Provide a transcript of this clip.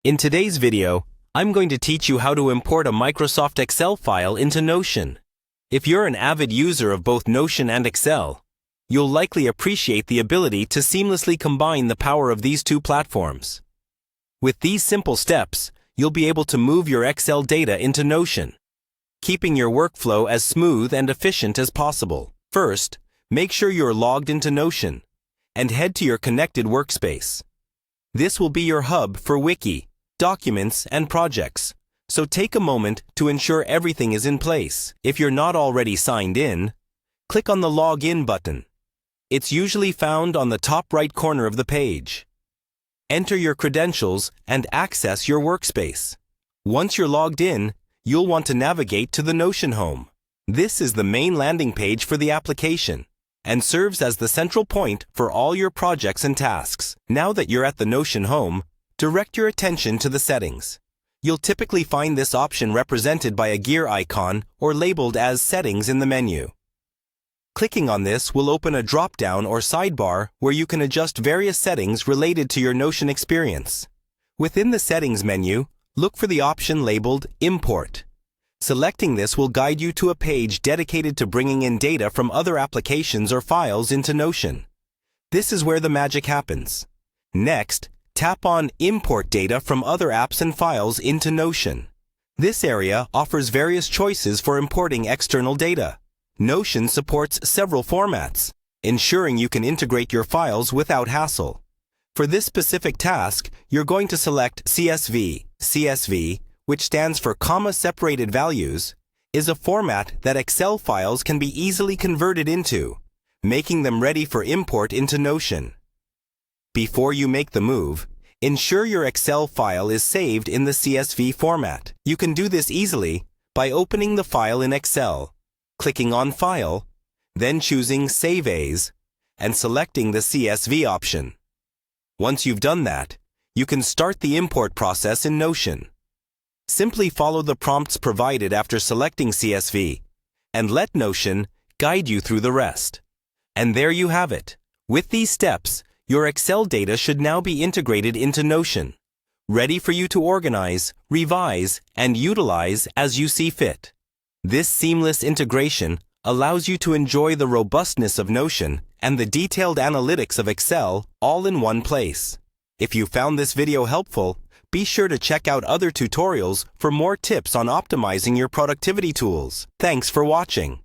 In today's video, I'm going to teach you how to import a Microsoft Excel file into Notion. If you're an avid user of both Notion and Excel, you'll likely appreciate the ability to seamlessly combine the power of these two platforms. With these simple steps, you'll be able to move your Excel data into Notion, keeping your workflow as smooth and efficient as possible. First, make sure you're logged into Notion and head to your connected workspace. This will be your hub for Wiki, documents, and projects, so take a moment to ensure everything is in place. If you're not already signed in, click on the Login button. It's usually found on the top right corner of the page. Enter your credentials and access your workspace. Once you're logged in, you'll want to navigate to the Notion home. This is the main landing page for the application and serves as the central point for all your projects and tasks. Now that you're at the Notion home, direct your attention to the settings. You'll typically find this option represented by a gear icon or labeled as Settings in the menu. Clicking on this will open a drop-down or sidebar where you can adjust various settings related to your Notion experience. Within the Settings menu, look for the option labeled Import. Selecting this will guide you to a page dedicated to bringing in data from other applications or files into Notion. This is where the magic happens. Next, tap on Import data from other apps and files into Notion. This area offers various choices for importing external data. Notion supports several formats, ensuring you can integrate your files without hassle. For this specific task, you're going to select CSV. CSV, which stands for comma-separated values, is a format that Excel files can be easily converted into, making them ready for import into Notion. Before you make the move, ensure your Excel file is saved in the CSV format. You can do this easily by opening the file in Excel, clicking on File, then choosing Save As, and selecting the CSV option. Once you've done that, you can start the import process in Notion. Simply follow the prompts provided after selecting CSV, and let Notion guide you through the rest. And there you have it. With these steps, your Excel data should now be integrated into Notion, ready for you to organize, revise, and utilize as you see fit. This seamless integration allows you to enjoy the robustness of Notion and the detailed analytics of Excel all in one place. If you found this video helpful, be sure to check out other tutorials for more tips on optimizing your productivity tools. Thanks for watching.